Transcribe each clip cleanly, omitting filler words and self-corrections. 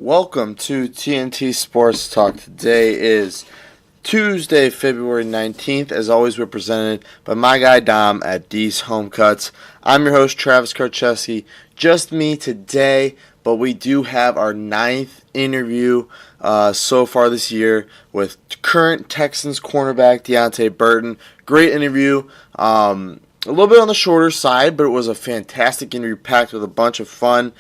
Welcome to TNT Sports Talk. Today is Tuesday, February 19th. As always, we're presented by my guy Dom at D's Home Cuts. I'm your host, Travis Karcheski. Just me today, but we do have our ninth interview so far this year with current Texans cornerback Deante Burton. Great interview. A little bit on the shorter side, but it was a fantastic interview packed with a bunch of fun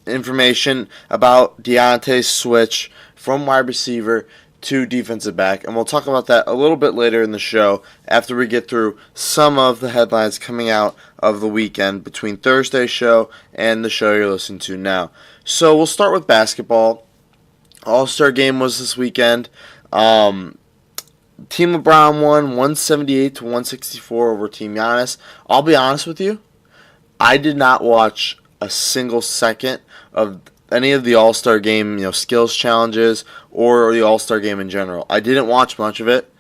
information about Deante's switch from wide receiver to defensive back, and we'll talk about that a little bit later in the show after we get through some of the headlines coming out of the weekend between Thursday's show and the show you're listening to now. So we'll start with basketball. All-Star game was this weekend. Team LeBron won 178 to 164 over Team Giannis. I'll be honest with you, I did not watch a single second of any of the All-Star game, skills challenges or the All-Star game in general. I didn't watch much of it.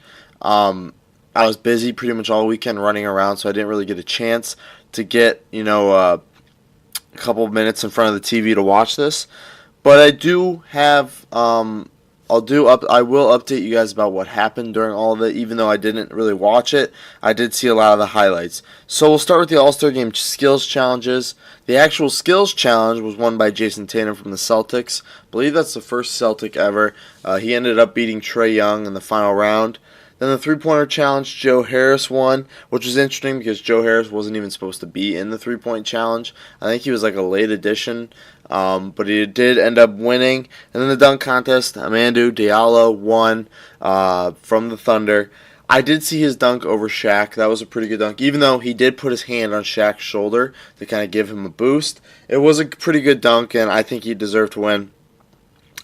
I was busy pretty much all weekend running around, so I didn't really get a chance to get, a couple of minutes in front of the TV to watch this. But I do have I will update you guys about what happened during all of it. Even though I didn't really watch it, I did see a lot of the highlights. So we'll start with the All-Star Game skills challenges. The actual skills challenge was won by Jason Tatum from the Celtics. I believe that's the first Celtic ever. He ended up beating Trae Young in the final round. Then the three-pointer challenge, Joe Harris won, which was interesting because Joe Harris wasn't even supposed to be in the three-point challenge. I think he was like a late addition, but he did end up winning. And then the dunk contest, Amadou Diallo won from the Thunder. I did see his dunk over Shaq. That was a pretty good dunk, even though he did put his hand on Shaq's shoulder to kind of give him a boost. It was a pretty good dunk, and I think he deserved to win.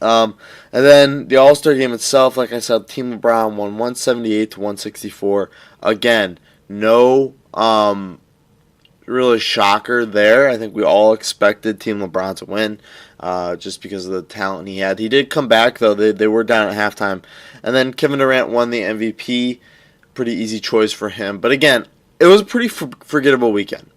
And then the All-Star game itself, like I said, Team LeBron won 178 to 164. Again, no really shocker there. I think we all expected Team LeBron to win just because of the talent he had. He did come back, though. They were down at halftime. And then Kevin Durant won the MVP. Pretty easy choice for him. But again, it was a pretty forgettable weekend.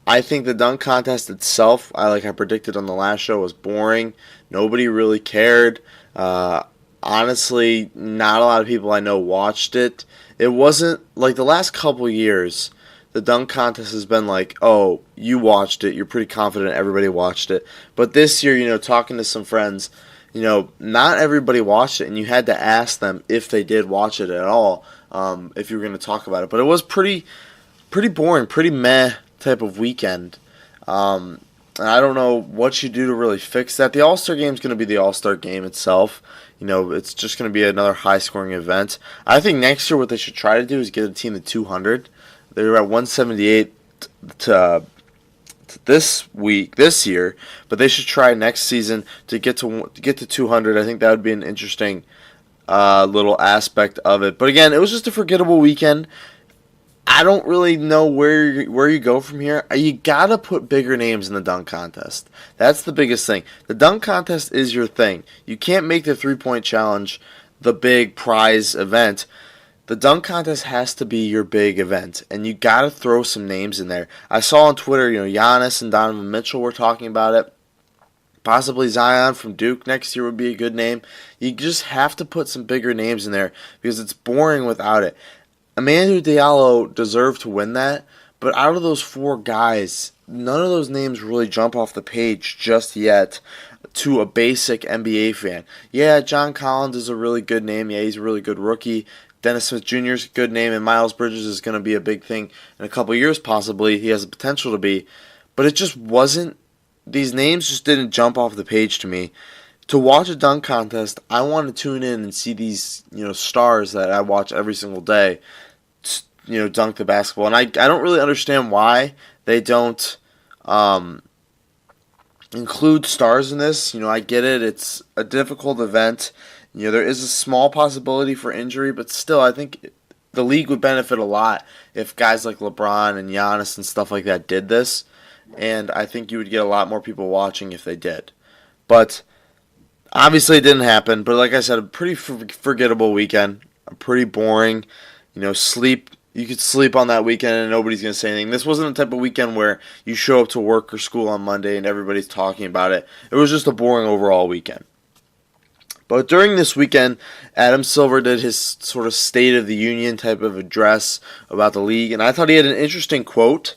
I think the dunk contest itself, like I predicted on the last show, was boring. Nobody really cared. Honestly, not a lot of people I know watched it. It wasn't like the last couple years. The dunk contest has been like, oh, you watched it. You're pretty confident everybody watched it. But this year, talking to some friends, not everybody watched it, and you had to ask them if they did watch it at all, if you were going to talk about it. But it was pretty boring, pretty meh type of weekend. And I don't know what you do to really fix that. The All-Star game is going to be the All-Star game itself. It's just going to be another high-scoring event. I think next year what they should try to do is get a team to 200. They were at 178 to this year, but they should try next season to get to 200. I think that would be an interesting little aspect of it. But again, it was just a forgettable weekend. I don't really know where you go from here. You gotta put bigger names in the dunk contest. That's the biggest thing. The dunk contest is your thing. You can't make the three-point challenge the big prize event. The dunk contest has to be your big event, and you gotta throw some names in there. I saw on Twitter, Giannis and Donovan Mitchell were talking about it. Possibly Zion from Duke next year would be a good name. You just have to put some bigger names in there because it's boring without it. Amadou Diallo deserved to win that, but out of those four guys, none of those names really jump off the page just yet to a basic NBA fan. Yeah, John Collins is a really good name. Yeah, he's a really good rookie. Dennis Smith Jr. is a good name, and Miles Bridges is going to be a big thing in a couple years possibly. He has the potential to be. But it just wasn't, these names just didn't jump off the page to me. To watch a dunk contest, I want to tune in and see these, stars that I watch every single day, dunk the basketball. And I don't really understand why they don't include stars in this. I get it. It's a difficult event. There is a small possibility for injury, but still, I think the league would benefit a lot if guys like LeBron and Giannis and stuff like that did this. And I think you would get a lot more people watching if they did. But obviously it didn't happen. But like I said, a pretty forgettable weekend. A pretty boring. Sleep you could sleep on that weekend and nobody's going to say anything. This wasn't the type of weekend where you show up to work or school on Monday and everybody's talking about it. It was just a boring overall weekend. But during this weekend, Adam Silver did his sort of State of the Union type of address about the league, and I thought he had an interesting quote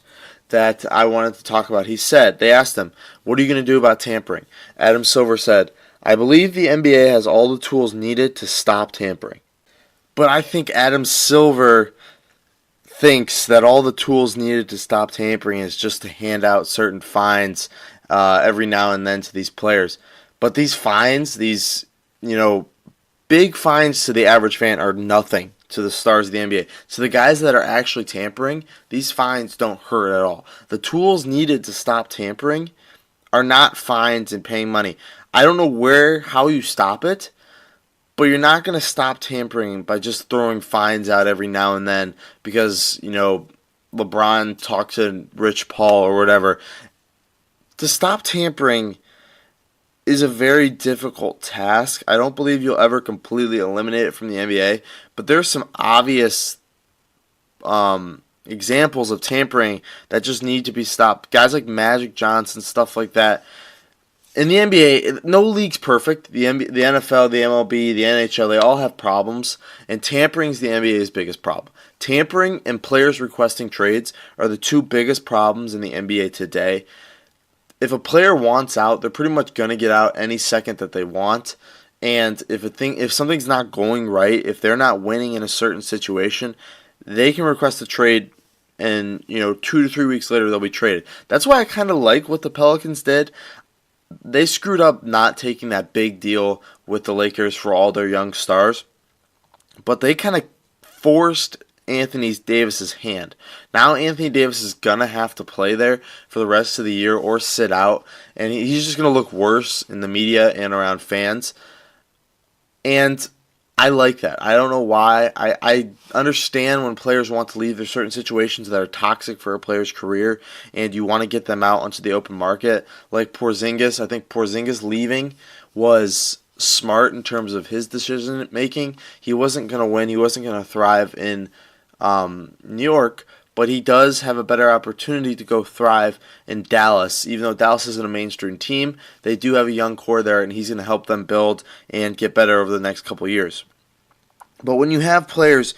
that I wanted to talk about. He said, they asked him, what are you going to do about tampering? Adam Silver said, I believe the NBA has all the tools needed to stop tampering. But I think Adam Silver thinks that all the tools needed to stop tampering is just to hand out certain fines every now and then to these players. But these fines, these, big fines to the average fan are nothing to the stars of the NBA. So the guys that are actually tampering, these fines don't hurt at all. The tools needed to stop tampering are not fines and paying money. I don't know how you stop it, but you're not going to stop tampering by just throwing fines out every now and then because, LeBron talked to Rich Paul or whatever. To stop tampering is a very difficult task. I don't believe you'll ever completely eliminate it from the NBA, but there's some obvious examples of tampering that just need to be stopped. Guys like Magic Johnson, stuff like that. In the NBA, no league's perfect. The NFL, the MLB, the NHL, they all have problems, and tampering is the NBA's biggest problem. Tampering and players requesting trades are the two biggest problems in the NBA today. If a player wants out, they're pretty much going to get out any second that they want. And if something's not going right, if they're not winning in a certain situation, they can request a trade, and 2 to 3 weeks later they'll be traded. That's why I kind of like what the Pelicans did. They screwed up not taking that big deal with the Lakers for all their young stars, but they kind of forced Anthony Davis's hand. Now Anthony Davis is going to have to play there for the rest of the year or sit out, and he's just going to look worse in the media and around fans. And I like that. I don't know why. I understand when players want to leave. There's certain situations that are toxic for a player's career, and you want to get them out onto the open market. Like Porzingis, I think Porzingis leaving was smart in terms of his decision making. He wasn't going to win. He wasn't going to thrive in New York, but he does have a better opportunity to go thrive in Dallas. Even though Dallas isn't a mainstream team, they do have a young core there, and he's going to help them build and get better over the next couple of years. But when you have players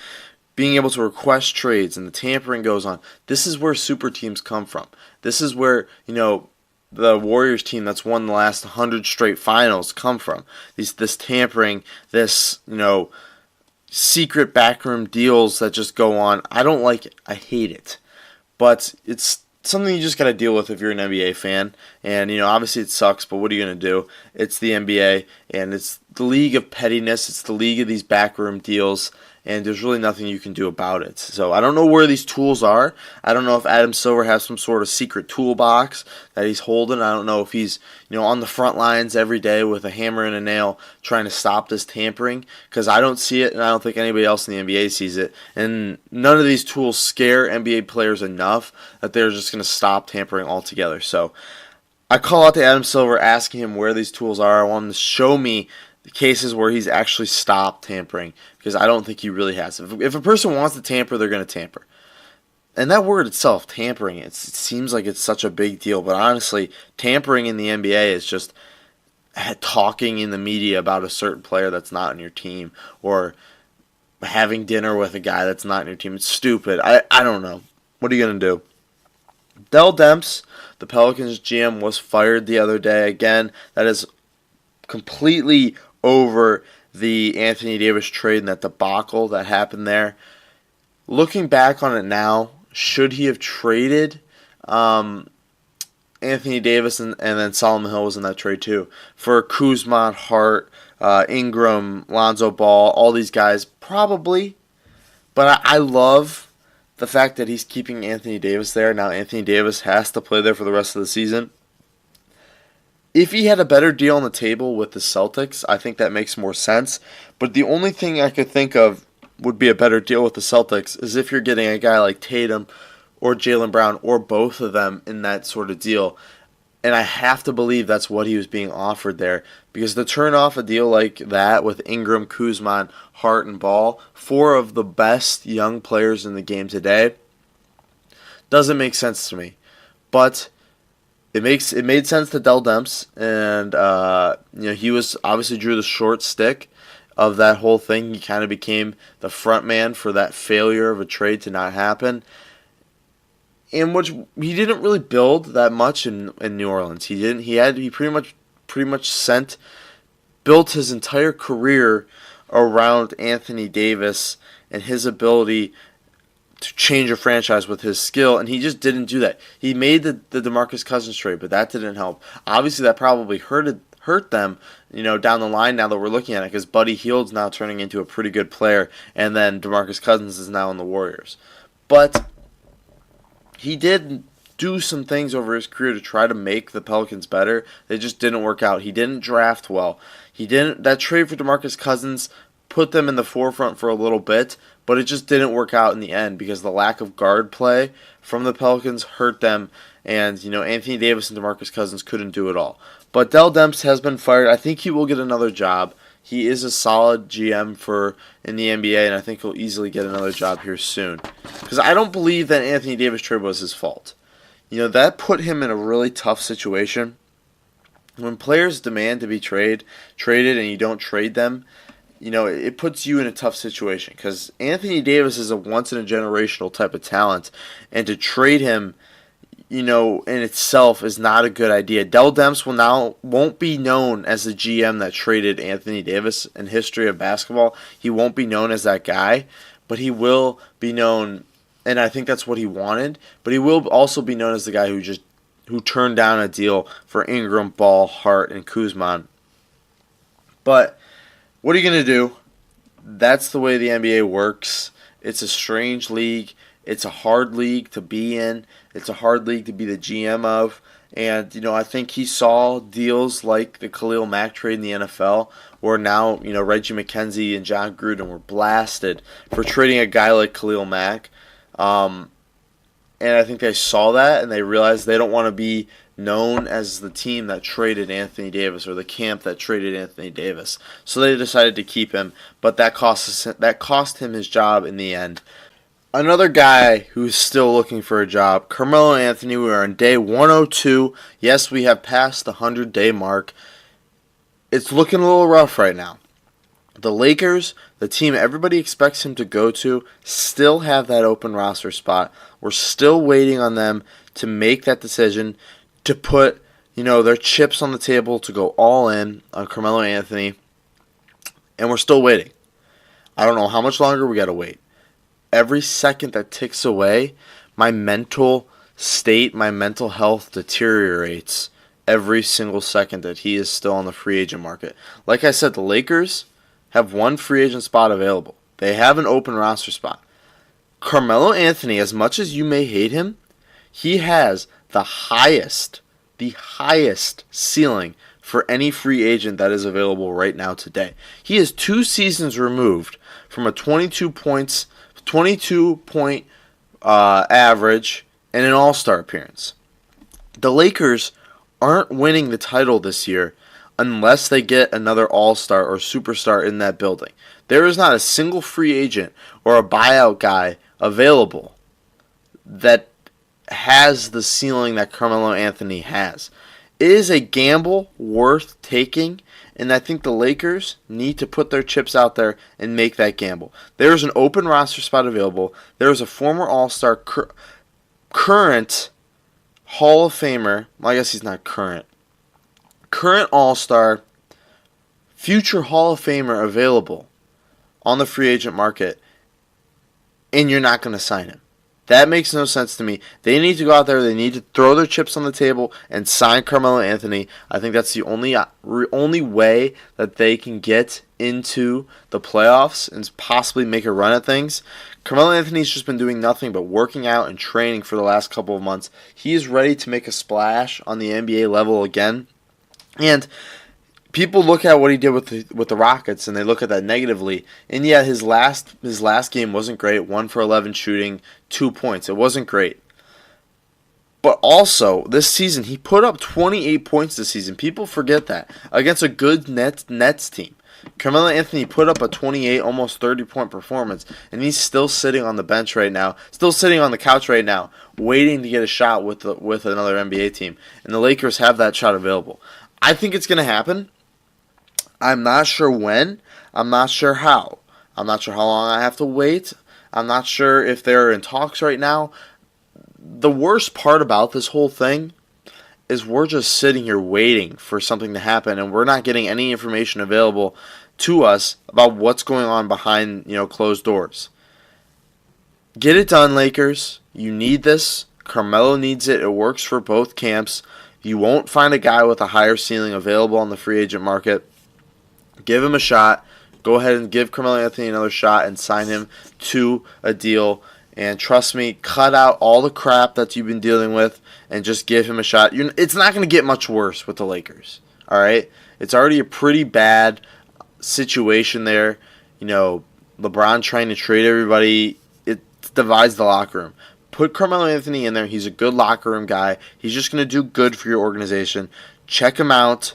being able to request trades and the tampering goes on, this is where super teams come from. This is where, the Warriors team that's won the last 100 straight finals come from. This tampering, this, secret backroom deals that just go on. I don't like it. I hate it. But it's something you just got to deal with if you're an NBA fan. And, obviously it sucks, but what are you going to do? It's the NBA, and it's the league of pettiness. It's the league of these backroom deals, and there's really nothing you can do about it. So I don't know where these tools are. I don't know if Adam Silver has some sort of secret toolbox that he's holding. I don't know if he's, on the front lines every day with a hammer and a nail trying to stop this tampering, because I don't see it, and I don't think anybody else in the NBA sees it. And none of these tools scare NBA players enough that they're just going to stop tampering altogether. So I call out to Adam Silver asking him where these tools are. I want him to show me the cases where he's actually stopped tampering, because I don't think he really has. If a person wants to tamper, they're going to tamper. And that word itself, tampering, it seems like it's such a big deal, but honestly, tampering in the NBA is just talking in the media about a certain player that's not on your team, or having dinner with a guy that's not on your team. It's stupid. I don't know. What are you going to do? Dell Demps, the Pelicans GM, was fired the other day. Again, that is completely over the Anthony Davis trade and that debacle that happened there. Looking back on it now, should he have traded Anthony Davis, and then Solomon Hill was in that trade too, for Kuzma, Hart, Ingram, Lonzo Ball, all these guys? Probably. But I love the fact that he's keeping Anthony Davis there. Now Anthony Davis has to play there for the rest of the season. If he had a better deal on the table with the Celtics, I think that makes more sense. But the only thing I could think of would be a better deal with the Celtics is if you're getting a guy like Tatum or Jaylen Brown or both of them in that sort of deal. And I have to believe that's what he was being offered there. Because to turn off a deal like that with Ingram, Kuzma, Hart, and Ball, four of the best young players in the game today, doesn't make sense to me. But it made sense to Dell Demps, and he was obviously drew the short stick of that whole thing. He kind of became the front man for that failure of a trade to not happen, in which he didn't really build that much in New Orleans. He pretty much built his entire career around Anthony Davis and his ability to change a franchise with his skill, and he just didn't do that. He made the DeMarcus Cousins trade, but that didn't help. Obviously, that probably hurt them, down the line now that we're looking at it, because Buddy Hield's now turning into a pretty good player, and then DeMarcus Cousins is now in the Warriors. But he did do some things over his career to try to make the Pelicans better. They just didn't work out. He didn't draft well. That trade for DeMarcus Cousins put them in the forefront for a little bit, but it just didn't work out in the end because the lack of guard play from the Pelicans hurt them, and Anthony Davis and DeMarcus Cousins couldn't do it all. But Dell Demps has been fired. I think he will get another job. He is a solid GM in the NBA, and I think he'll easily get another job here soon. Because I don't believe that Anthony Davis trade was his fault. That put him in a really tough situation. When players demand to be traded and you don't trade them, it puts you in a tough situation. Because Anthony Davis is a once-in-a-generational type of talent, and to trade him, in itself is not a good idea. Dell Demps won't be known as the GM that traded Anthony Davis in history of basketball. He won't be known as that guy, but he will be known, and I think that's what he wanted, but he will also be known as the guy who turned down a deal for Ingram, Ball, Hart, and Kuzma. But what are you going to do? That's the way the NBA works. It's a strange league. It's a hard league to be in. It's a hard league to be the GM of. And, I think he saw deals like the Khalil Mack trade in the NFL, where now, Reggie McKenzie and John Gruden were blasted for trading a guy like Khalil Mack. And I think they saw that, and they realized they don't want to be known as the team that traded Anthony Davis or the camp that traded Anthony Davis. So they decided to keep him, but that cost him his job in the end. Another guy who's still looking for a job, Carmelo Anthony. We are on day 102. Yes, we have passed the 100-day mark. It's looking a little rough right now. The Lakers, the team everybody expects him to go to, still have that open roster spot. We're still waiting on them to make that decision to put, their chips on the table to go all in on Carmelo Anthony. And we're still waiting. I don't know how much longer we got to wait. Every second that ticks away, my mental state, my mental health deteriorates every single second that he is still on the free agent market. Like I said, the Lakers have one free agent spot available. They have an open roster spot. Carmelo Anthony, as much as you may hate him, he has the highest ceiling for any free agent that is available right now today. He is 2 seasons removed from a 22-point average and an All-Star appearance. The Lakers aren't winning the title this year unless they get another All-Star or Superstar in that building. There is not a single free agent or a buyout guy available that has the ceiling that Carmelo Anthony has. It is a gamble worth taking, and I think the Lakers need to put their chips out there and make that gamble. There is an open roster spot available. There is a former All-Star, current Hall of Famer. Well, I guess he's not current. Current All-Star, future Hall of Famer available on the free agent market, and you're not going to sign him. That makes no sense to me. They need to go out there. They need to throw their chips on the table and sign Carmelo Anthony. I think that's the only way that they can get into the playoffs and possibly make a run at things. Carmelo Anthony's just been doing nothing but working out and training for the last couple of months. He is ready to make a splash on the NBA level again. And people look at what he did with the Rockets, and they look at that negatively. And yeah, his last game wasn't great. 1 for 11 shooting, 2 points. It wasn't great. But also, this season, he put up 28 points this season. People forget that. Against a good Nets team. Carmelo Anthony put up a 28, almost 30-point performance, and he's still sitting on the bench right now, still sitting on the couch right now, waiting to get a shot with another NBA team. And the Lakers have that shot available. I think it's going to happen. I'm not sure when. I'm not sure how. I'm not sure how long I have to wait. I'm not sure if they're in talks right now. The worst part about this whole thing is we're just sitting here waiting for something to happen, and we're not getting any information available to us about what's going on behind, closed doors. Get it done, Lakers. You need this. Carmelo needs it. It works for both camps. You won't find a guy with a higher ceiling available on the free agent market. Give him a shot. Go ahead and give Carmelo Anthony another shot and sign him to a deal. And trust me, cut out all the crap that you've been dealing with and just give him a shot. It's not going to get much worse with the Lakers. All right? It's already a pretty bad situation there. LeBron trying to trade everybody. It divides the locker room. Put Carmelo Anthony in there. He's a good locker room guy. He's just going to do good for your organization. Check him out.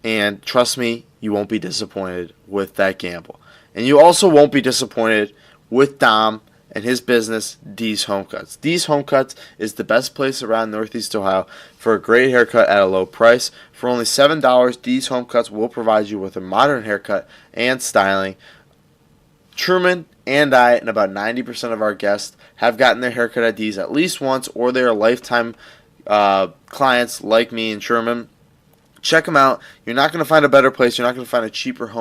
And trust me, you won't be disappointed with that gamble. And you also won't be disappointed with Dom and his business, D's Home Cuts. D's Home Cuts is the best place around Northeast Ohio for a great haircut at a low price. For only $7, D's Home Cuts will provide you with a modern haircut and styling. Truman and I, and about 90% of our guests, have gotten their haircut at D's at least once, or they are lifetime clients like me and Truman. Check them out. You're not going to find a better place. You're not going to find a cheaper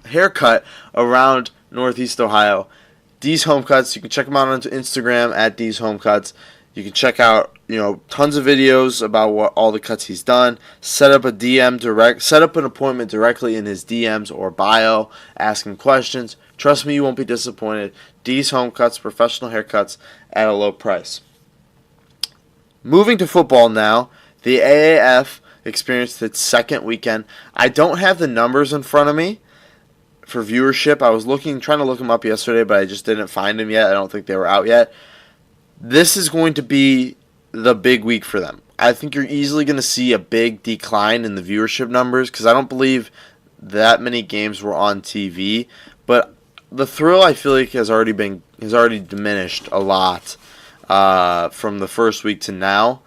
haircut around Northeast Ohio. D's Home Cuts. You can check them out on Instagram at D's Home Cuts. You can check out, tons of videos about what all the cuts he's done. Set up an appointment directly in his DMs or bio. Ask him questions. Trust me, you won't be disappointed. D's Home Cuts, professional haircuts at a low price. Moving to football now, the AAF experienced its second weekend. I don't have the numbers in front of me for viewership. I was trying to look them up yesterday, but I just didn't find them yet. I don't think they were out yet. This is going to be the big week for them. I think you're easily going to see a big decline in the viewership numbers because I don't believe that many games were on TV. But the thrill, I feel like, has already diminished a lot from the first week to now.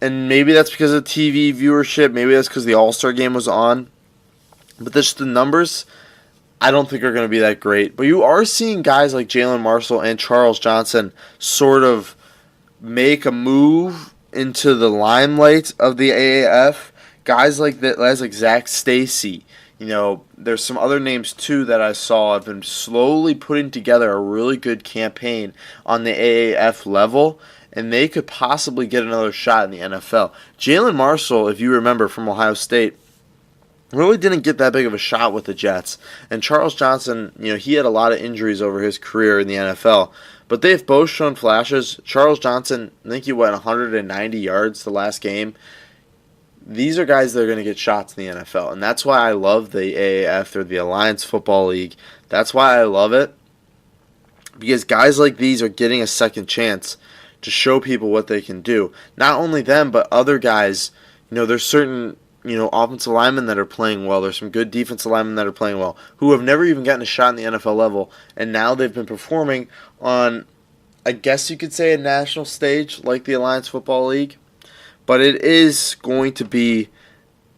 And maybe that's because of TV viewership. Maybe that's because the All-Star game was on. But the numbers, I don't think are going to be that great. But you are seeing guys like Jalen Marshall and Charles Johnson sort of make a move into the limelight of the AAF. Guys like Zach Stacy. There's some other names too that I saw have been slowly putting together a really good campaign on the AAF level. And they could possibly get another shot in the NFL. Jalen Marshall, if you remember from Ohio State, really didn't get that big of a shot with the Jets. And Charles Johnson, he had a lot of injuries over his career in the NFL. But they've both shown flashes. Charles Johnson, I think he went 190 yards the last game. These are guys that are going to get shots in the NFL. And that's why I love the AAF, or the Alliance Football League. That's why I love it. Because guys like these are getting a second chance to show people what they can do. Not only them, but other guys. There's certain offensive linemen that are playing well. There's some good defensive linemen that are playing well who have never even gotten a shot in the NFL level, and now they've been performing on, I guess you could say, a national stage like the Alliance Football League. But it is going to be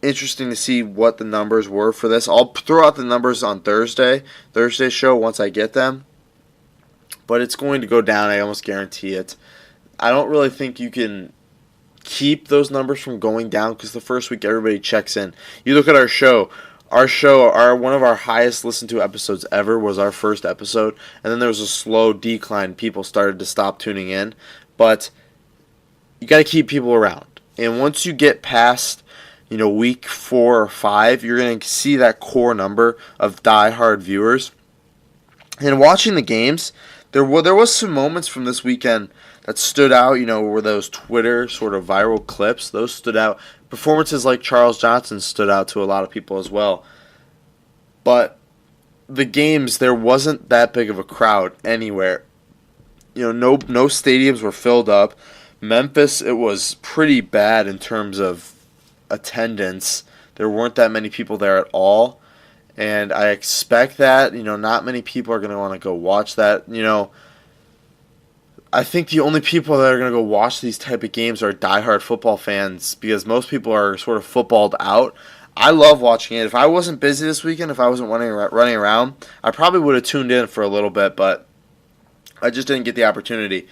interesting to see what the numbers were for this. I'll throw out the numbers on Thursday's show once I get them. But it's going to go down, I almost guarantee it. I don't really think you can keep those numbers from going down because the first week everybody checks in. You look at our show. One of our highest listened to episodes ever was our first episode, and then there was a slow decline. People started to stop tuning in, but you got to keep people around. And once you get past, week 4 or 5, you're going to see that core number of diehard viewers. And watching the games, there was some moments from this weekend that stood out, were those Twitter sort of viral clips. Those stood out. Performances like Charles Johnson stood out to a lot of people as well. But the games, there wasn't that big of a crowd anywhere. No stadiums were filled up. Memphis, it was pretty bad in terms of attendance. There weren't that many people there at all. And I expect that, not many people are going to want to go watch that. I think the only people that are going to go watch these type of games are diehard football fans because most people are sort of footballed out. I love watching it. If I wasn't busy this weekend, if I wasn't running around, I probably would have tuned in for a little bit, but I just didn't get the opportunity.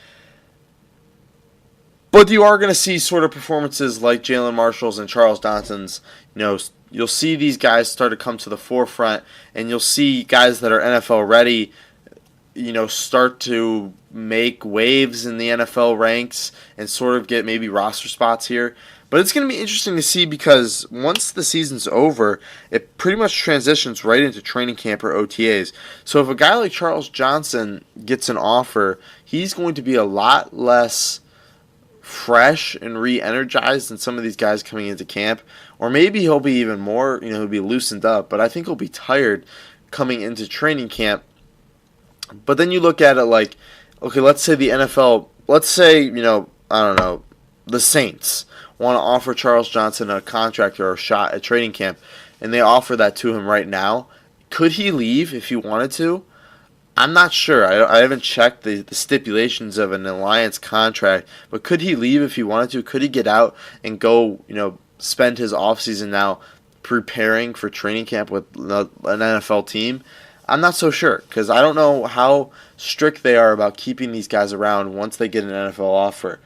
But you are going to see sort of performances like Jalen Marshall's and Charles Johnson's. You'll see these guys start to come to the forefront, and you'll see guys that are NFL ready, start to make waves in the NFL ranks and sort of get maybe roster spots here. But it's going to be interesting to see because once the season's over, it pretty much transitions right into training camp or OTAs. So if a guy like Charles Johnson gets an offer, he's going to be a lot less fresh and re-energized than some of these guys coming into camp. Or maybe he'll be even more, he'll be loosened up. But I think he'll be tired coming into training camp. But then you look at it like, okay, let's say the NFL, the Saints want to offer Charles Johnson a contract or a shot at training camp, and they offer that to him right now. Could he leave if he wanted to? I'm not sure. I haven't checked the stipulations of an alliance contract, but could he leave if he wanted to? Could he get out and go, spend his offseason now preparing for training camp with an NFL team? I'm not so sure because I don't know how strict they are about keeping these guys around once they get an NFL offer.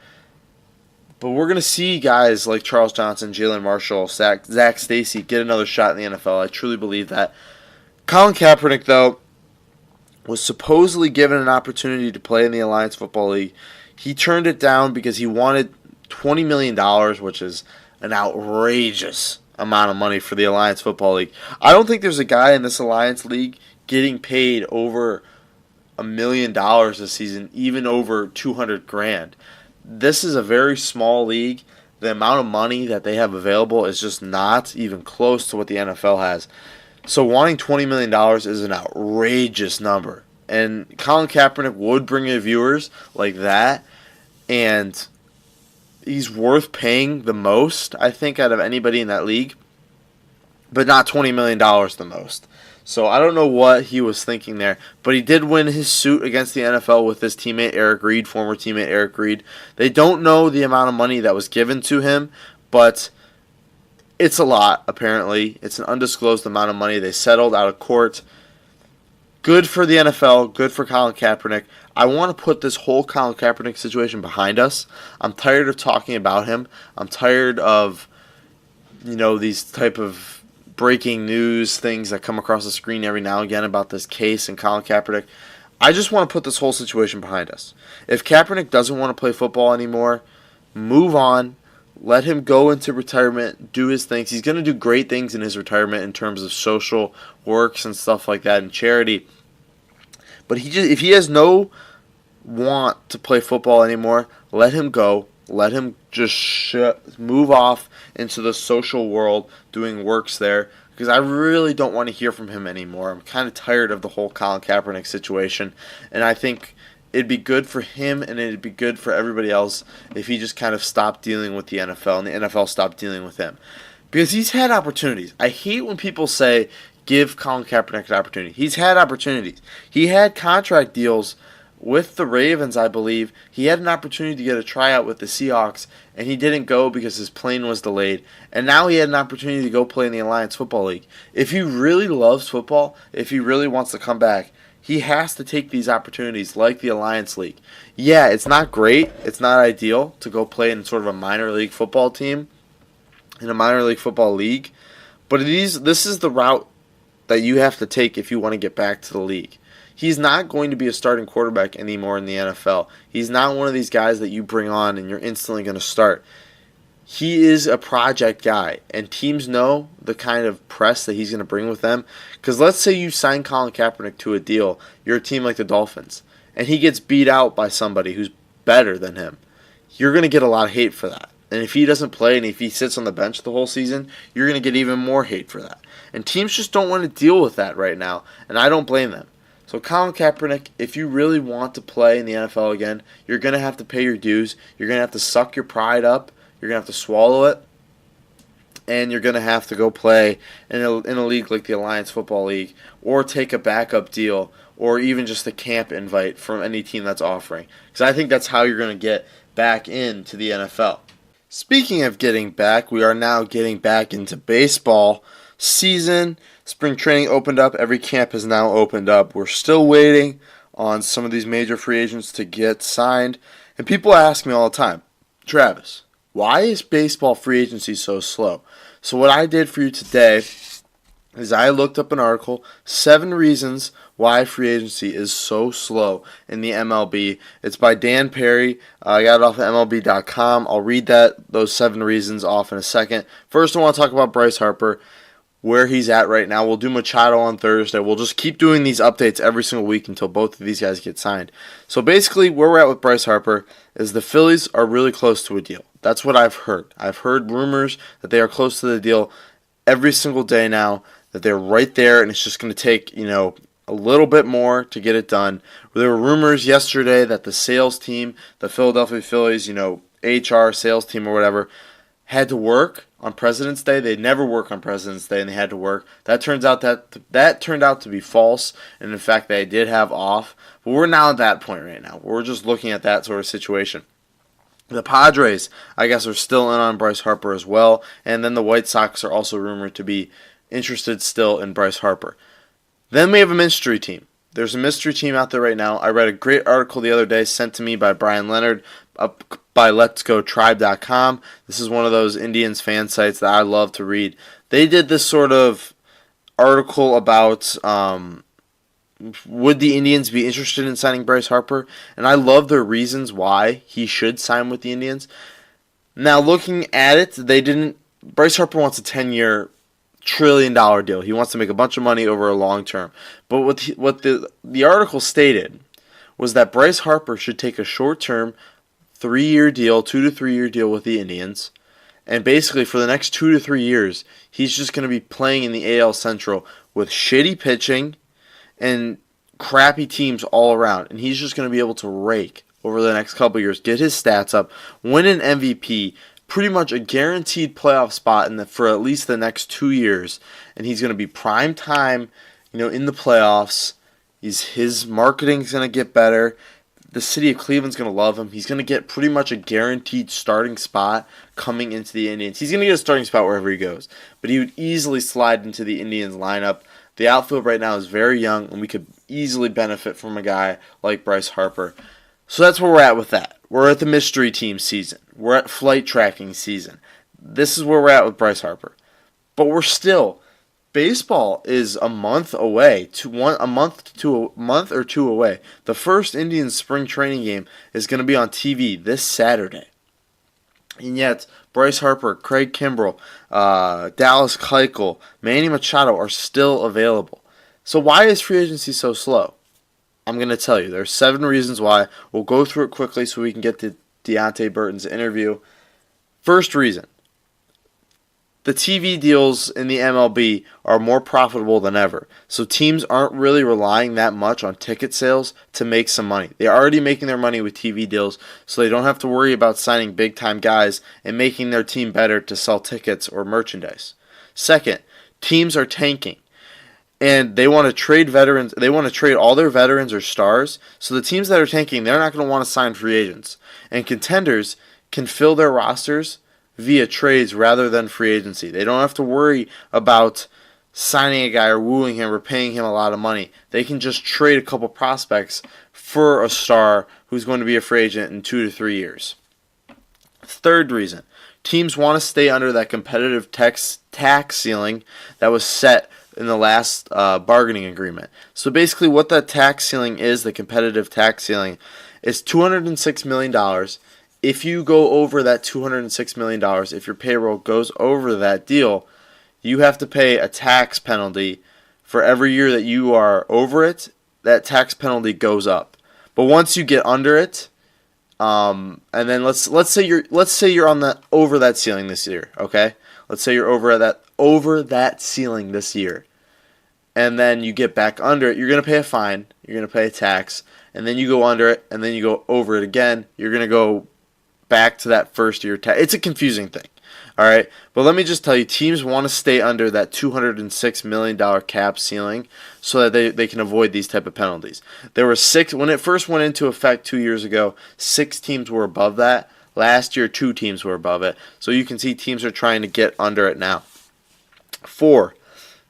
But we're going to see guys like Charles Johnson, Jalen Marshall, Zach Stacy get another shot in the NFL. I truly believe that. Colin Kaepernick, though, was supposedly given an opportunity to play in the Alliance Football League. He turned it down because he wanted $20 million, which is an outrageous amount of money for the Alliance Football League. I don't think there's a guy in this Alliance League getting paid over $1 million this season, even over $200,000. This is a very small league. The amount of money that they have available is just not even close to what the NFL has. So wanting $20 million is an outrageous number. And Colin Kaepernick would bring in viewers like that. And he's worth paying the most, I think, out of anybody in that league. But not $20 million the most. So I don't know what he was thinking there. But he did win his suit against the NFL with his teammate Eric Reed, former teammate Eric Reed. They don't know the amount of money that was given to him, but it's a lot, apparently. It's an undisclosed amount of money. They settled out of court. Good for the NFL. Good for Colin Kaepernick. I want to put this whole Colin Kaepernick situation behind us. I'm tired of talking about him. I'm tired of, these type of breaking news things that come across the screen every now and again about this case and Colin Kaepernick. I just want to put this whole situation behind us. If Kaepernick doesn't want to play football anymore, move on. Let him go into retirement, do his things. He's going to do great things in his retirement in terms of social works and stuff like that and charity. But if he has no want to play football anymore, let him go. Let him just move off into the social world doing works there because I really don't want to hear from him anymore. I'm kind of tired of the whole Colin Kaepernick situation, and I think it'd be good for him and it'd be good for everybody else if he just kind of stopped dealing with the NFL and the NFL stopped dealing with him because he's had opportunities. I hate when people say give Colin Kaepernick an opportunity. He's had opportunities. He had contract deals with the Ravens, I believe. He had an opportunity to get a tryout with the Seahawks, and he didn't go because his plane was delayed. And now he had an opportunity to go play in the Alliance Football League. If he really loves football, if he really wants to come back, he has to take these opportunities like the Alliance League. Yeah, it's not great. It's not ideal to go play in sort of a minor league football team, in a minor league football league. But this is the route that you have to take if you want to get back to the league. He's not going to be a starting quarterback anymore in the NFL. He's not one of these guys that you bring on and you're instantly going to start. He is a project guy, and teams know the kind of press that he's going to bring with them. Because let's say you sign Colin Kaepernick to a deal, you're a team like the Dolphins, and he gets beat out by somebody who's better than him. You're going to get a lot of hate for that. And if he doesn't play and if he sits on the bench the whole season, you're going to get even more hate for that. And teams just don't want to deal with that right now, and I don't blame them. So So Colin Kaepernick, if you really want to play in the NFL again, you're going to have to pay your dues. You're going to have to suck your pride up. You're going to have to swallow it. And you're going to have to go play in a league like the Alliance Football League, or take a backup deal, or even just a camp invite from any team that's offering. Because I think that's how you're going to get back into the NFL. Speaking of getting back, we are now getting back into baseball season. Spring training opened up. Every camp has now opened up. We're still waiting on some of these major free agents to get signed. And people ask me all the time, Travis, why is baseball free agency so slow? So what I did for you today is I looked up an article, 7 reasons why free agency is so slow in the MLB. It's by Dan Perry. I got it off of MLB.com. I'll read those 7 reasons off in a second. First, I want to talk about Bryce Harper, where he's at right now. We'll do Machado on Thursday. We'll just keep doing these updates every single week until both of these guys get signed. So basically, where we're at with Bryce Harper is the Phillies are really close to a deal. That's what I've heard. I've heard rumors that they are close to the deal every single day now, that they're right there, and it's just going to take, a little bit more to get it done. There were rumors yesterday that the sales team, the Philadelphia Phillies, HR, sales team or whatever, had to work on President's Day. They never work on President's Day, and they had to work. That turned out to be false, and in fact, they did have off. But we're now at that point right now. We're just looking at that sort of situation. The Padres, I guess, are still in on Bryce Harper as well, and then the White Sox are also rumored to be interested still in Bryce Harper. Then we have a mystery team. There's a mystery team out there right now. I read a great article the other day sent to me by Brian Leonard up by letsgotribe.com. This is one of those Indians fan sites that I love to read. They did this sort of article about would the Indians be interested in signing Bryce Harper, and I love their reasons why he should sign with the Indians. Now, looking at it, Bryce Harper wants a 10-year trillion-dollar deal. He wants to make a bunch of money over a long term. But what the article stated was that Bryce Harper should take a short-term 3-year deal, 2 to 3 year deal with the Indians, and basically for the next 2 to 3 years, he's just going to be playing in the AL Central with shitty pitching and crappy teams all around, and he's just going to be able to rake over the next couple of years, get his stats up, win an MVP, pretty much a guaranteed playoff spot for at least the next 2 years, and he's going to be prime time, in the playoffs. His marketing's going to get better. The city of Cleveland's going to love him. He's going to get pretty much a guaranteed starting spot coming into the Indians. He's going to get a starting spot wherever he goes, but he would easily slide into the Indians lineup. The outfield right now is very young, and we could easily benefit from a guy like Bryce Harper. So that's where we're at with that. We're at the mystery team season. We're at flight tracking season. This is where we're at with Bryce Harper. But baseball is a month away, a month or two away. The first Indians spring training game is going to be on TV this Saturday. And yet, Bryce Harper, Craig Kimbrell, Dallas Keuchel, Manny Machado are still available. So why is free agency so slow? I'm going to tell you. There are 7 reasons why. We'll go through it quickly so we can get to Deante Burton's interview. First reason. The TV deals in the MLB are more profitable than ever, so teams aren't really relying that much on ticket sales to make some money. They're already making their money with TV deals, so they don't have to worry about signing big-time guys and making their team better to sell tickets or merchandise. Second, teams are tanking, and they want to trade veterans. They want to trade all their veterans or stars, so the teams that are tanking, they're not going to want to sign free agents. And contenders can fill their rosters via trades rather than free agency. They don't have to worry about signing a guy or wooing him or paying him a lot of money. They can just trade a couple prospects for a star who's going to be a free agent in 2 to 3 years. Third reason, teams want to stay under that competitive tax ceiling that was set in the last bargaining agreement. So basically what that tax ceiling is, the competitive tax ceiling, is $206 million. If you go over that $206 million, if your payroll goes over that deal, you have to pay a tax penalty for every year that you are over it. That tax penalty goes up. But once you get under it, and then let's say you're on that over that ceiling this year, okay? Let's say you're over that ceiling this year. and then you get back under it, you're going to pay a fine, you're going to pay a tax, and then you go under it, and then you go over it again, you're going to go back to that first year tax. It's a confusing thing. All right, but let me just tell you, teams want to stay under that $206 million cap ceiling so that they can avoid these type of penalties. There were 6, when it first went into effect 2 years ago, 6 teams were above that. Last year, 2 teams were above it. So you can see teams are trying to get under it now. 4,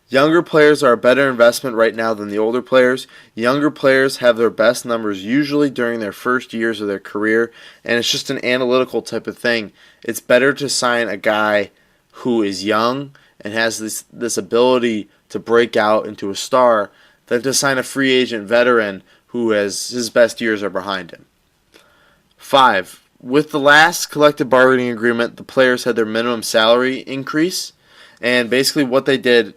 younger players are a better investment right now than the older players. Younger players have their best numbers usually during their first years of their career, and it's just an analytical type of thing. It's better to sign a guy who is young and has this ability to break out into a star than to sign a free agent veteran who has his best years are behind him. 5, with the last collective bargaining agreement, the players had their minimum salary increase, and basically what they did,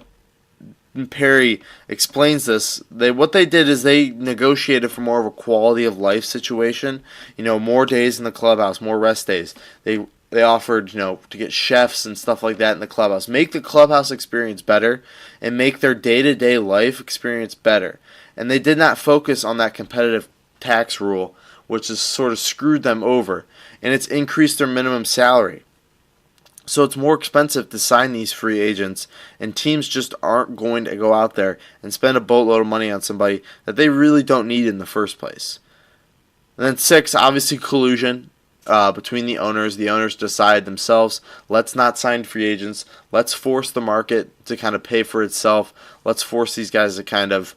Perry explains this. What they did is they negotiated for more of a quality of life situation. More days in the clubhouse, more rest days. They offered, to get chefs and stuff like that in the clubhouse. Make the clubhouse experience better and make their day-to-day life experience better. And they did not focus on that competitive tax rule, which has sort of screwed them over. And it's increased their minimum salary. So it's more expensive to sign these free agents, and teams just aren't going to go out there and spend a boatload of money on somebody that they really don't need in the first place. And then 6, obviously collusion between the owners. The owners decide themselves, let's not sign free agents. Let's force the market to kind of pay for itself. Let's force these guys to kind of,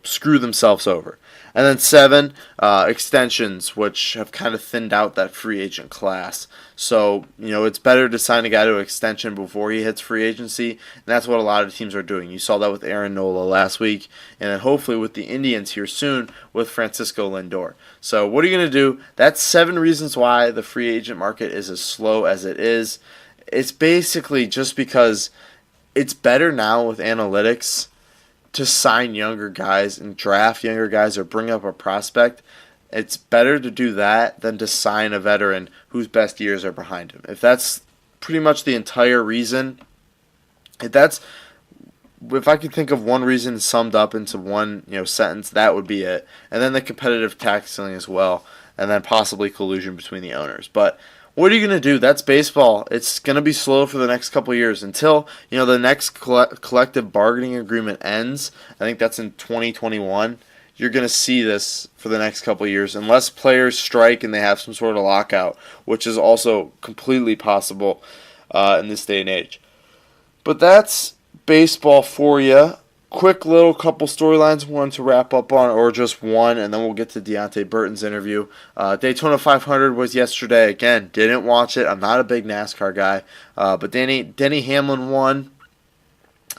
screw themselves over. And then 7, extensions, which have kind of thinned out that free agent class. So, it's better to sign a guy to an extension before he hits free agency, and that's what a lot of teams are doing. You saw that with Aaron Nola last week, and then hopefully with the Indians here soon with Francisco Lindor. So what are you going to do? That's 7 reasons why the free agent market is as slow as it is. It's basically just because it's better now with analytics to sign younger guys and draft younger guys or bring up a prospect. It's better to do that than to sign a veteran whose best years are behind him. If that's pretty much the entire reason, if I could think of one reason summed up into one sentence, that would be it. And then the competitive tax ceiling as well, and then possibly collusion between the owners. But what are you going to do? That's baseball. It's going to be slow for the next couple of years until the next collective bargaining agreement ends. I think that's in 2021. You're going to see this for the next couple of years unless players strike and they have some sort of lockout, which is also completely possible in this day and age. But that's baseball for you. Quick little couple storylines I wanted to wrap up on, or just one, and then we'll get to Deante Burton's interview. Daytona 500 was yesterday. Again, didn't watch it. I'm not a big NASCAR guy, but Denny Hamlin won.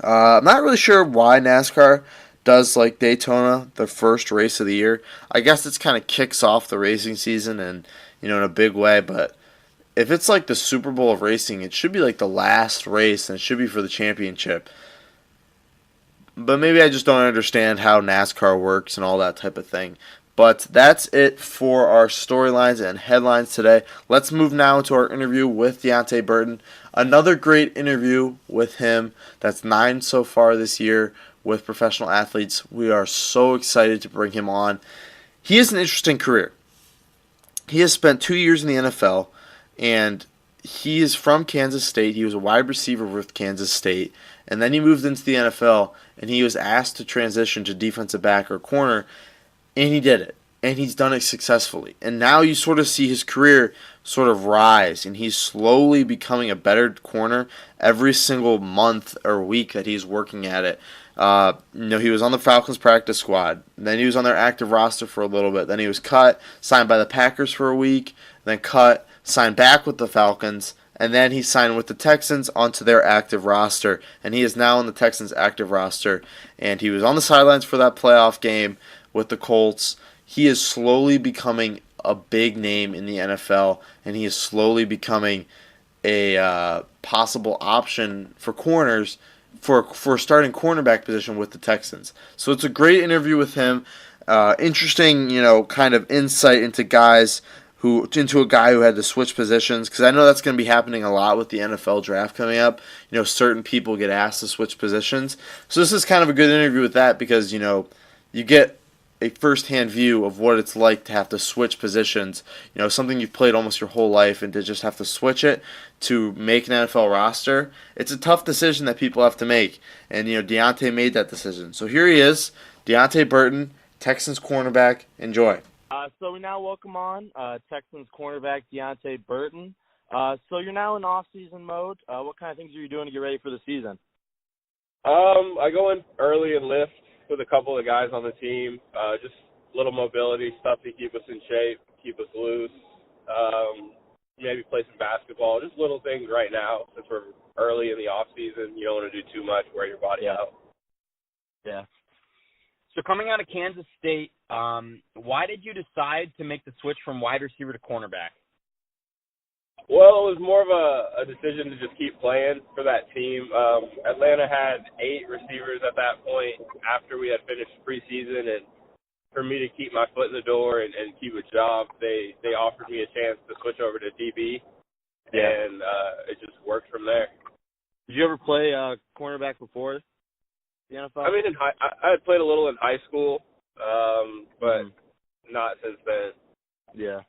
I'm not really sure why NASCAR does like Daytona, the first race of the year. I guess it's kind of kicks off the racing season and in a big way, but if it's like the Super Bowl of racing, it should be like the last race and it should be for the championship. But maybe I just don't understand how NASCAR works and all that type of thing. But that's it for our storylines and headlines today. Let's move now to our interview with Deante Burton. Another great interview with him. That's 9 so far this year with professional athletes. We are so excited to bring him on. He has an interesting career. He has spent 2 years in the NFL, and he is from Kansas State. He was a wide receiver with Kansas State, and then he moved into the NFL, and he was asked to transition to defensive back or corner, and he did it. And he's done it successfully. And now you sort of see his career sort of rise, and he's slowly becoming a better corner every single month or week that he's working at it. He was on the Falcons practice squad. Then he was on their active roster for a little bit. Then he was cut, signed by the Packers for a week, then cut, signed back with the Falcons, and then he signed with the Texans onto their active roster. And he is now on the Texans active roster. And he was on the sidelines for that playoff game with the Colts. He is slowly becoming a big name in the NFL, and he is slowly becoming a possible option for corners for a starting cornerback position with the Texans. So it's a great interview with him. Interesting, kind of insight into guys into a guy who had to switch positions, because I know that's going to be happening a lot with the NFL draft coming up. Certain people get asked to switch positions. So this is kind of a good interview with that, because, you get a first-hand view of what it's like to have to switch positions. Something you've played almost your whole life, and to just have to switch it to make an NFL roster. It's a tough decision that people have to make, and Deante made that decision. So here he is, Deante Burton, Texans cornerback. Enjoy. So we now welcome on Texans cornerback Deante Burton. So you're now in off-season mode. What kind of things are you doing to get ready for the season? I go in early and lift with a couple of guys on the team. Just little mobility stuff to keep us in shape, keep us loose. Maybe play some basketball. Just little things right now, since we're early in the off-season. You don't want to do too much, wear your body out. Yeah. So coming out of Kansas State, why did you decide to make the switch from wide receiver to cornerback? Well, it was more of a decision to just keep playing for that team. Atlanta had 8 receivers at that point after we had finished preseason, and for me to keep my foot in the door and keep a job, they offered me a chance to switch over to DB, and it just worked from there. Did you ever play cornerback before the NFL? I mean, I had played a little in high school, but not since then. Yeah.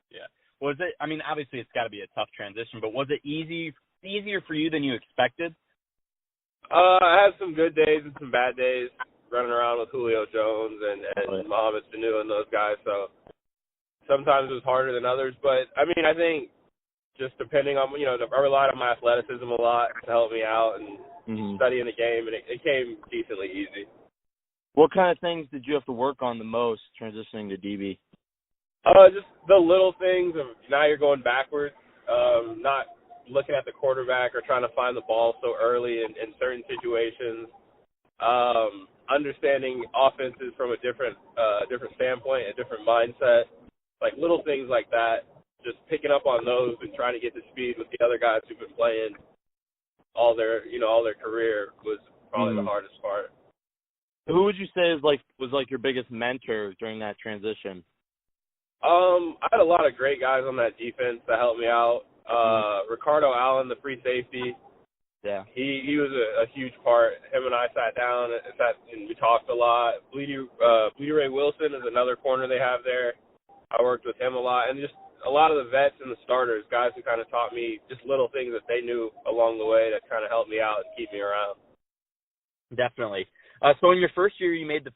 Was it? I mean, obviously it's got to be a tough transition, but was it easier for you than you expected? I had some good days and some bad days running around with Julio Jones and Mohamed Sanu and those guys. So sometimes it was harder than others, but I mean, I think just depending on I relied on my athleticism a lot to help me out and studying the game, and it came decently easy. What kind of things did you have to work on the most transitioning to DB? Just the little things of now you're going backwards, not looking at the quarterback or trying to find the ball so early in certain situations, understanding offenses from a different standpoint, a different mindset, like little things like that, just picking up on those and trying to get to speed with the other guys who've been playing all their career was probably the hardest part. Who would you say was your biggest mentor during that transition? I had a lot of great guys on that defense that helped me out. Ricardo Allen, the free safety. Yeah. He was a huge part. Him and I sat down and we talked a lot. Bleedy Ray Wilson is another corner they have there. I worked with him a lot, and just a lot of the vets and the starters, guys who kind of taught me just little things that they knew along the way that kind of helped me out and keep me around. Definitely. So in your first year, you made the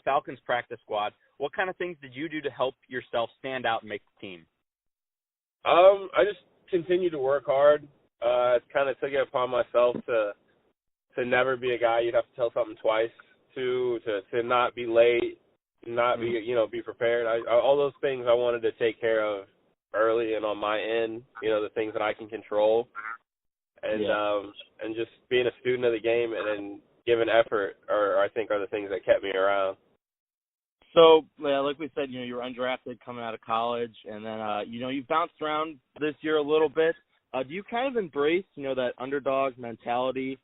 Falcons practice squad. What kind of things did you do to help yourself stand out and make the team? I just continued to work hard. Kind of took it upon myself to never be a guy you'd have to tell something twice to not be late, not be prepared. All those things I wanted to take care of early and on my end, the things that I can control, and just being a student of the game and then giving effort I think are the things that kept me around. So, like we said, you were undrafted coming out of college, and then, you bounced around this year a little bit. Do you kind of embrace, that underdog mentality,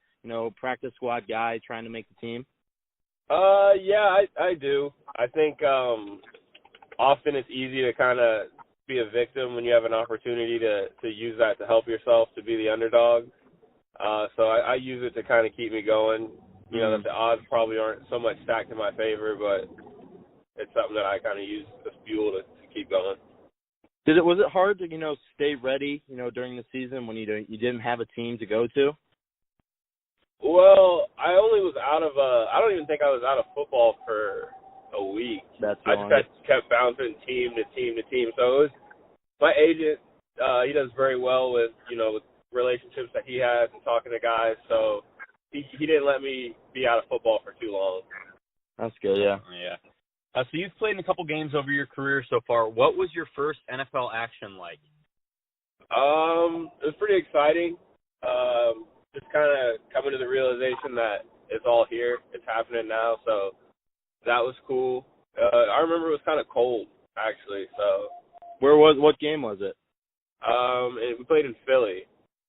practice squad guy trying to make the team? Yeah, I do. I think often it's easy to kind of be a victim when you have an opportunity to use that to help yourself, to be the underdog. So I use it to kind of keep me going. That the odds probably aren't so much stacked in my favor, but it's something that I kind of use as fuel to keep going. Was it hard to stay ready during the season when you didn't have a team to go to? Well, I only was out of I don't even think I was out of football for a week. I just kept bouncing team to team to team. So it was my agent. He does very well with with relationships that he has and talking to guys. So he didn't let me be out of football for too long. That's good. Yeah. So you've played in a couple games over your career so far. What was your first NFL action like? It was pretty exciting. Just kind of coming to the realization that it's all here. It's happening now. So that was cool. I remember it was kind of cold, actually. So what game was it? We played in Philly.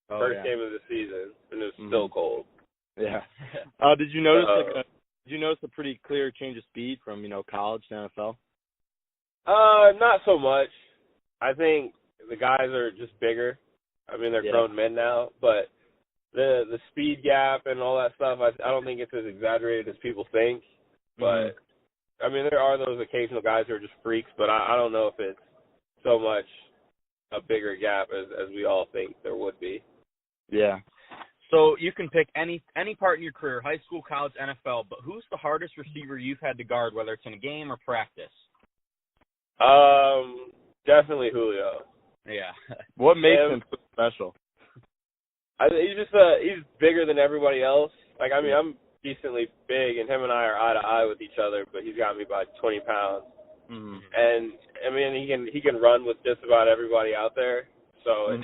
First game of the season, and it was still cold. Yeah. Did you notice Did you notice a pretty clear change of speed from, college to NFL? Not so much. I think the guys are just bigger. I mean, they're Yeah. grown men now, but the speed gap and all that stuff, I don't think it's as exaggerated as people think. But I mean, there are those occasional guys who are just freaks, but I don't know if it's so much a bigger gap as we all think there would be. Yeah. So you can pick any part in your career, high school, college, NFL, but who's the hardest receiver you've had to guard, whether it's in a game or practice? Definitely Julio. Yeah. What makes him so special? He's bigger than everybody else. Like, I mean, I'm decently big, and him and I are eye to eye with each other, but he's got me by 20 pounds. Mm-hmm. And I mean, he can run with just about everybody out there. So it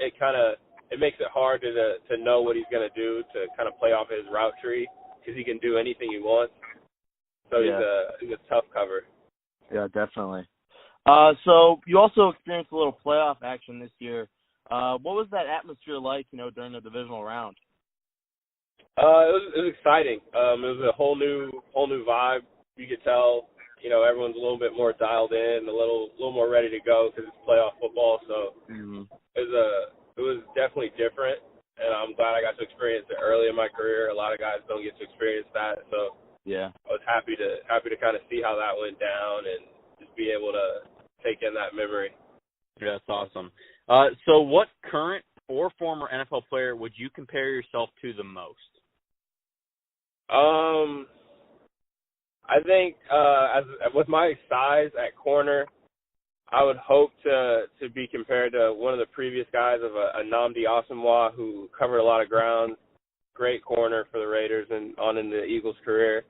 makes it hard to know what he's going to do to kind of play off his route tree, because he can do anything he wants. So he's a tough cover. Yeah, definitely. So you also experienced a little playoff action this year. What was that atmosphere like, during the divisional round? It was exciting. It was a whole new vibe. You could tell, everyone's a little bit more dialed in, a little more ready to go because it's playoff football. So it was definitely different, and I'm glad I got to experience it early in my career. A lot of guys don't get to experience that, so I was happy to kind of see how that went down and just be able to take in that memory. Yeah, that's awesome. So what current or former NFL player would you compare yourself to the most? I think with my size at corner, I would hope to be compared to one of the previous guys of a Nnamdi Asomugha, who covered a lot of ground, great corner for the Raiders and on in the Eagles' career.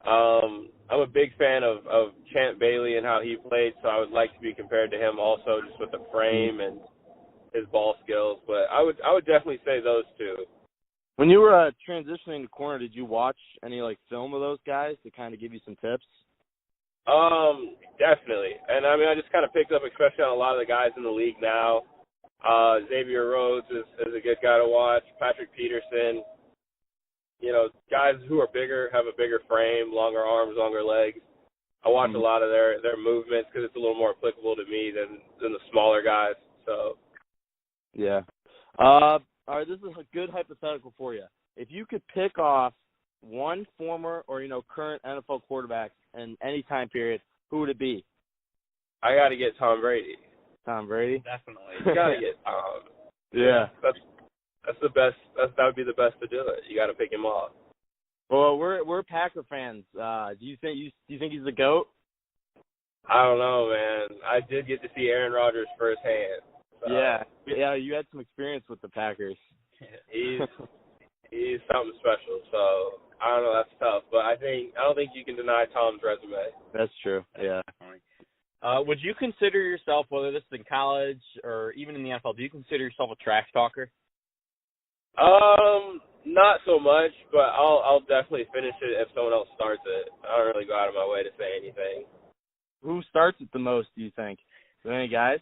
I'm a big fan of Champ Bailey and how he played, so I would like to be compared to him also, just with the frame and his ball skills. But I would definitely say those two. When you were transitioning to corner, did you watch any film of those guys to kind of give you some tips? Definitely. And I mean, I just kind of picked up, especially on a lot of the guys in the league now. Xavier Rhodes is a good guy to watch. Patrick Peterson. Guys who are bigger, have a bigger frame, longer arms, longer legs. I watch a lot of their movements because it's a little more applicable to me than the smaller guys. So. Yeah. All right, this is a good hypothetical for you. If you could pick off one former or, current NFL quarterback in any time period, who would it be? I got to get Tom Brady. Tom Brady? Definitely. You got to get Tom. Yeah. That's the best. That would be the best to do it. You got to pick him off. Well, we're Packer fans. Do you think he's the GOAT? I don't know, man. I did get to see Aaron Rodgers firsthand. So. Yeah. You had some experience with the Packers. He's something special. So I don't know. That's tough, but I don't think you can deny Tom's resume. That's true. Yeah. Would you consider yourself, whether this is in college or even in the NFL, do you consider yourself a trash talker? Not so much, but I'll definitely finish it if someone else starts it. I don't really go out of my way to say anything. Who starts it the most, do you think? Are there any guys?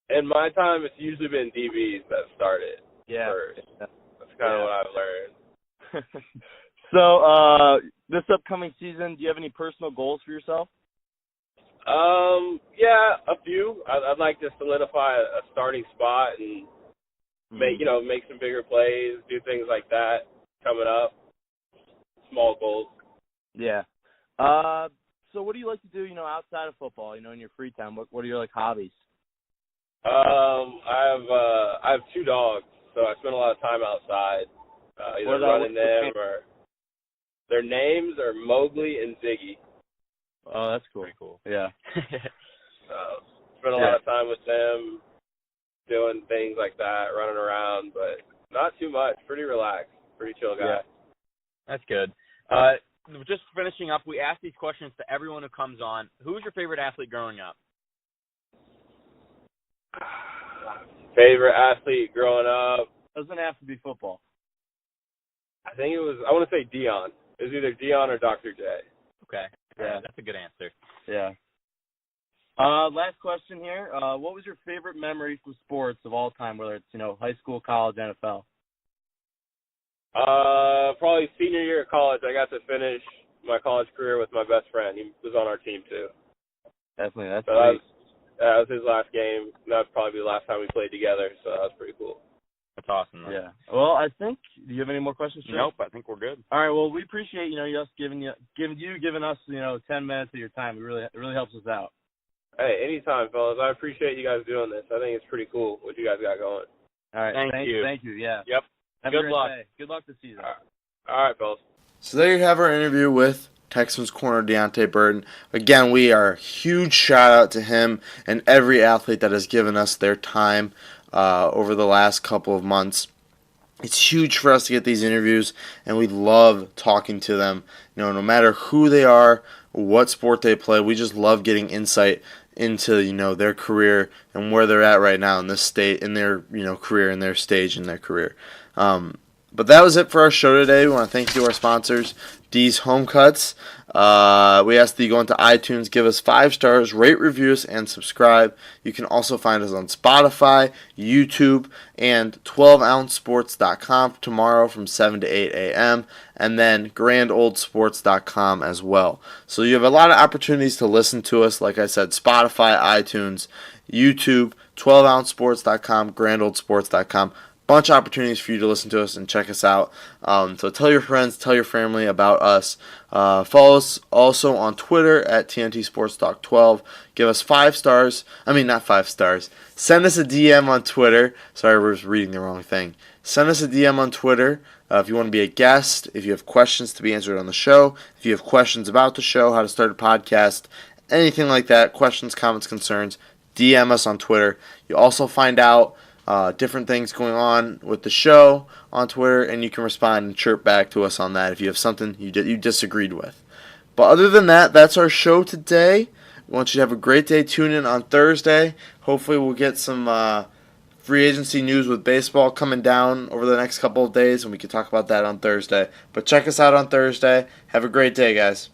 In my time, it's usually been DBs that started first. Yeah. That's kind of what I've learned. So, this upcoming season, do you have any personal goals for yourself? Yeah, a few. I'd like to solidify a starting spot and make some bigger plays, do things like that coming up. Small goals. Yeah. So what do you like to do, outside of football, in your free time? What are your hobbies? I have 2 dogs, so I spend a lot of time outside, either running them or their names are Mowgli and Ziggy. Oh, that's cool. Pretty cool. Yeah. Spend a lot of time with them, doing things like that, running around, but not too much. Pretty relaxed, pretty chill guy. Yeah. That's good. Just finishing up, we ask these questions to everyone who comes on. Who was your favorite athlete growing up? Favorite athlete growing up? Doesn't have to be football. I want to say Dion. It was either Dion or Dr. J. Okay. Yeah, that's a good answer. Yeah. Last question here. What was your favorite memory from sports of all time, whether it's, high school, college, NFL? Probably senior year of college. I got to finish my college career with my best friend. He was on our team too. Definitely. That's so That was his last game. That would probably be the last time we played together, so that was pretty cool. That's awesome. Man. Yeah. Well, I think. Do you have any more questions? Trey? Nope. I think we're good. All right. Well, we appreciate us giving us 10 minutes of your time. It really helps us out. Hey, anytime, fellas. I appreciate you guys doing this. I think it's pretty cool what you guys got going. All right. Thank you. Thank you. Yeah. Yep. Good luck. Day. Good luck this season. All right, fellas. So there you have our interview with Texans corner Deante Burton. Again, we are huge shout out to him and every athlete that has given us their time over the last couple of months. It's huge for us to get these interviews, and we love talking to them. No matter who they are, what sport they play, we just love getting insight into their career and where they're at right now in this state, in their career, in their stage in their career. But that was it for our show today. We want to thank you, our sponsors, D's Home Cuts. We ask that you go into iTunes, give us 5 stars, rate, reviews, and subscribe. You can also find us on Spotify, YouTube, and 12ouncesports.com tomorrow from 7 to 8 a.m., and then grandoldsports.com as well. So you have a lot of opportunities to listen to us. Like I said, Spotify, iTunes, YouTube, 12ouncesports.com, grandoldsports.com. Bunch of opportunities for you to listen to us and check us out. So tell your friends, tell your family about us. Follow us also on Twitter at TNT Sports Talk 12. Give us 5 stars. I mean, not 5 stars. Send us a DM on Twitter. Sorry, I was reading the wrong thing. Send us a DM on Twitter if you want to be a guest, if you have questions to be answered on the show, if you have questions about the show, how to start a podcast, anything like that, questions, comments, concerns, DM us on Twitter. You'll also find out different things going on with the show on Twitter, and you can respond and chirp back to us on that if you have something you disagreed with. But other than that, that's our show today. We want you to have a great day. Tune in on Thursday. Hopefully we'll get some free agency news with baseball coming down over the next couple of days, and we can talk about that on Thursday. But check us out on Thursday. Have a great day, guys.